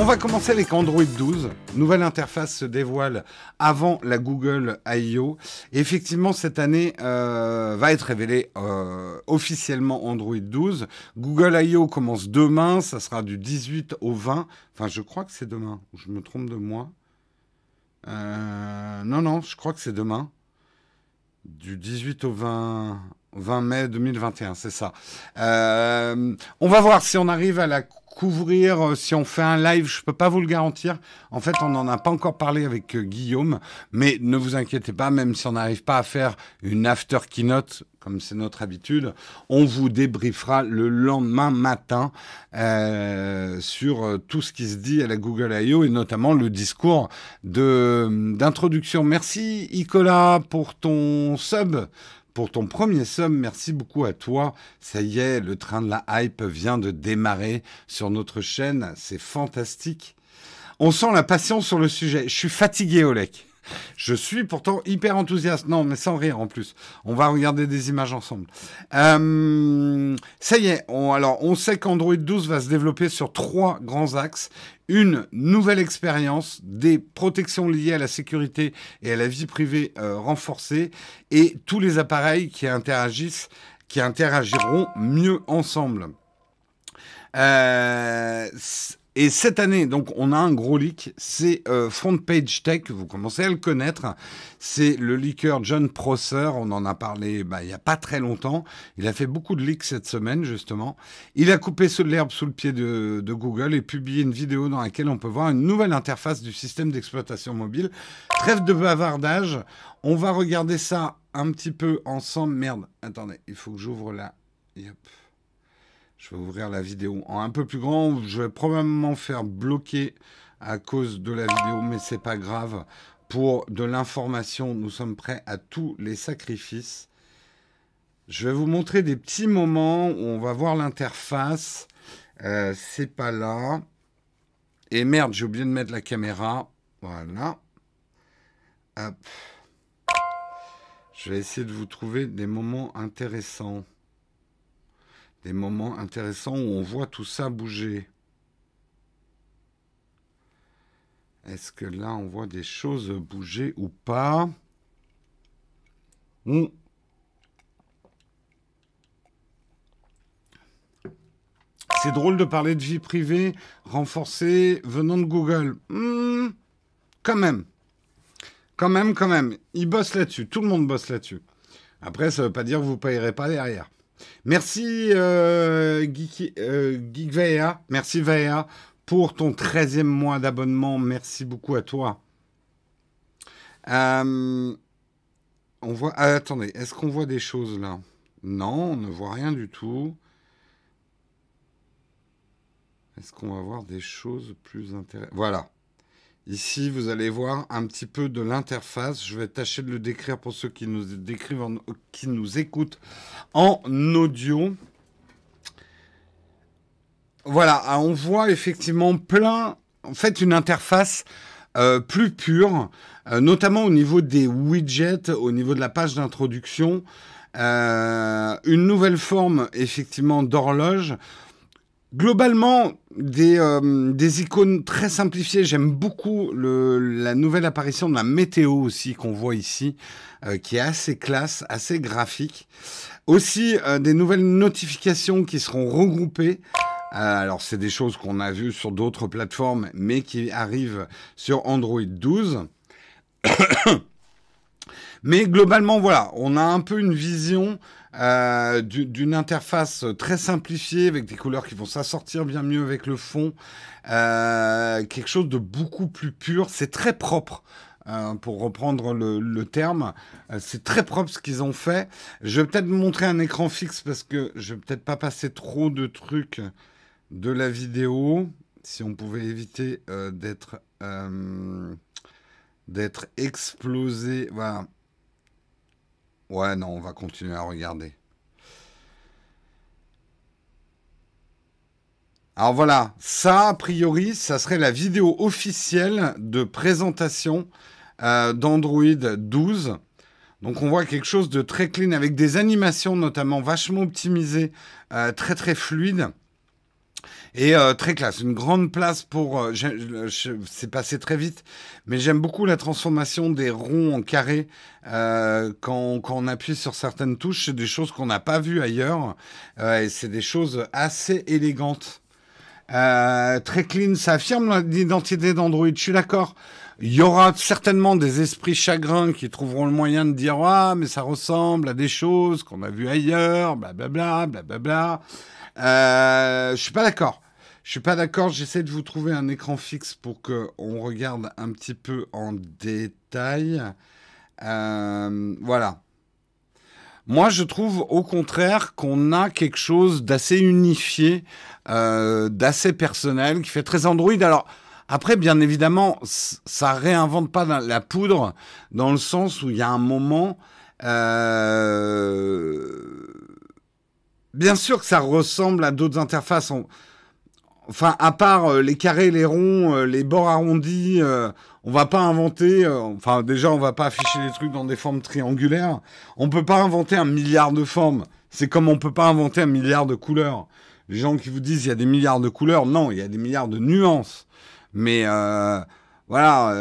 va commencer avec Android 12. Nouvelle interface se dévoile avant la Google I.O. Et effectivement, cette année va être révélé officiellement Android 12. Google I.O. commence demain, ça sera du 18 au 20. Enfin, je crois que c'est demain. Je me trompe de mois. Non, je crois que c'est demain. Du 18 au 20 mai 2021, c'est ça. On va voir si on arrive à la couvrir, si on fait un live, je ne peux pas vous le garantir. En fait, on n'en a pas encore parlé avec Guillaume, mais ne vous inquiétez pas, même si on n'arrive pas à faire une after keynote, comme c'est notre habitude, on vous débriefera le lendemain matin sur tout ce qui se dit à la Google I.O. et notamment le discours d'introduction. Merci Nicolas pour ton sub. Pour ton premier sub, merci beaucoup à toi. Ça y est, le train de la hype vient de démarrer sur notre chaîne. C'est fantastique. On sent la passion sur le sujet. Je suis fatigué, Olek. Je suis pourtant hyper enthousiaste. Non, mais sans rire en plus. On va regarder des images ensemble. Ça y est, on sait qu'Android 12 va se développer sur 3 grands axes. Une nouvelle expérience, des protections liées à la sécurité et à la vie privée renforcées, et tous les appareils qui interagiront mieux ensemble. Et cette année, donc, on a un gros leak, c'est Front Page Tech, vous commencez à le connaître, c'est le leaker John Prosser, on en a parlé il n'y a pas très longtemps, il a fait beaucoup de leaks cette semaine justement, il a coupé l'herbe sous le pied de Google et publié une vidéo dans laquelle on peut voir une nouvelle interface du système d'exploitation mobile. Trêve de bavardage, on va regarder ça un petit peu ensemble. Merde, attendez, il faut que j'ouvre là, yep. Je vais ouvrir la vidéo en un peu plus grand. Je vais probablement faire bloquer à cause de la vidéo, mais c'est pas grave. Pour de l'information, nous sommes prêts à tous les sacrifices. Je vais vous montrer des petits moments où on va voir l'interface. C'est pas là. Et merde, j'ai oublié de mettre la caméra. Voilà. Hop. Je vais essayer de vous trouver des moments intéressants. Des moments intéressants où on voit tout ça bouger. Est-ce que là, on voit des choses bouger ou pas? C'est drôle de parler de vie privée renforcée venant de Google. Quand même. Quand même. Ils bossent là-dessus. Tout le monde bosse là-dessus. Après, ça ne veut pas dire que vous ne payerez pas derrière. Merci Geekvea, merci Vea pour ton 13e mois d'abonnement, merci beaucoup à toi. On voit, attendez, est-ce qu'on voit des choses là? Non, on ne voit rien du tout. Est-ce qu'on va voir des choses plus intéressantes? Voilà. Ici, vous allez voir un petit peu de l'interface. Je vais tâcher de le décrire pour ceux qui nous écoutent en audio. Voilà, on voit effectivement une interface plus pure, notamment au niveau des widgets, au niveau de la page d'introduction. Une nouvelle forme, effectivement, d'horloge. Globalement, des icônes très simplifiées. J'aime beaucoup la nouvelle apparition de la météo aussi qu'on voit ici, qui est assez classe, assez graphique. Aussi, des nouvelles notifications qui seront regroupées. Alors, c'est des choses qu'on a vues sur d'autres plateformes, mais qui arrivent sur Android 12. Mais globalement, voilà, on a un peu une vision d'une interface très simplifiée avec des couleurs qui vont s'assortir bien mieux avec le fond. Quelque chose de beaucoup plus pur. C'est très propre, pour reprendre le terme. C'est très propre ce qu'ils ont fait. Je vais peut-être vous montrer un écran fixe parce que je vais peut-être pas passer trop de trucs de la vidéo. Si on pouvait éviter d'être explosé. Voilà. Ouais, non, on va continuer à regarder. Alors voilà, ça, a priori, ça serait la vidéo officielle de présentation d'Android 12. Donc on voit quelque chose de très clean avec des animations notamment vachement optimisées, très très fluides. Et très classe, une grande place pour... c'est passé très vite, mais j'aime beaucoup la transformation des ronds en carrés quand on appuie sur certaines touches. C'est des choses qu'on n'a pas vues ailleurs et c'est des choses assez élégantes. Très clean, ça affirme l'identité d'Android, je suis d'accord. Il y aura certainement des esprits chagrins qui trouveront le moyen de dire ah mais ça ressemble à des choses qu'on a vues ailleurs, blablabla, blablabla. Je suis pas d'accord. Je suis pas d'accord. J'essaie de vous trouver un écran fixe pour que on regarde un petit peu en détail. Voilà. Moi, je trouve au contraire qu'on a quelque chose d'assez unifié, d'assez personnel, qui fait très Android. Alors, après, bien évidemment, ça réinvente pas la poudre, dans le sens où il y a un moment... bien sûr que ça ressemble à d'autres interfaces. Enfin, à part les carrés, les ronds, les bords arrondis, on va pas inventer... enfin, déjà, on va pas afficher les trucs dans des formes triangulaires. On peut pas inventer un milliard de formes. C'est comme on peut pas inventer un milliard de couleurs. Les gens qui vous disent il y a des milliards de couleurs, non, il y a des milliards de nuances. Mais voilà,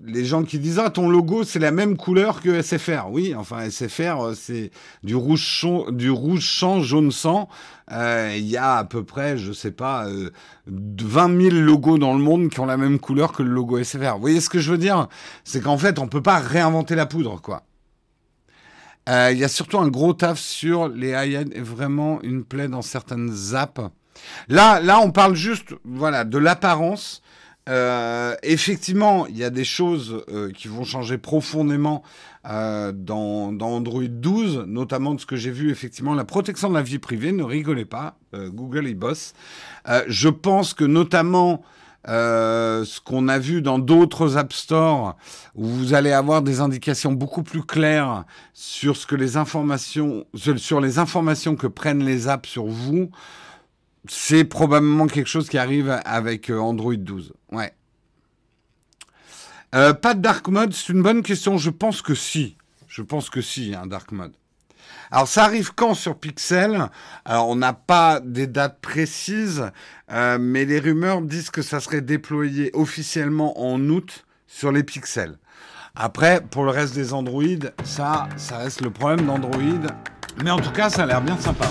les gens qui disent ah ton logo c'est la même couleur que SFR. Oui, enfin SFR c'est du rouge sang, jaune sang. Il y a à peu près, je sais pas, 20 000 logos dans le monde qui ont la même couleur que le logo SFR. Vous voyez ce que je veux dire? C'est qu'en fait on peut pas réinventer la poudre, quoi. Il y a surtout un gros taf sur les high-end et vraiment une plaie dans certaines apps. Là, on parle juste, voilà, de l'apparence. Effectivement, il y a des choses qui vont changer profondément dans Android 12, notamment de ce que j'ai vu, effectivement, la protection de la vie privée. Ne rigolez pas, Google y bosse. Je pense que notamment ce qu'on a vu dans d'autres App Store, où vous allez avoir des indications beaucoup plus claires sur ce que sur les informations que prennent les apps sur vous. C'est probablement quelque chose qui arrive avec Android 12. Ouais. Pas de dark mode, c'est une bonne question. Je pense que si. Je pense que si, un dark mode. Alors, ça arrive quand sur Pixel? Alors, on n'a pas des dates précises, mais les rumeurs disent que ça serait déployé officiellement en août sur les Pixels. Après, pour le reste des Android, ça reste le problème d'Android. Mais en tout cas, ça a l'air bien sympa.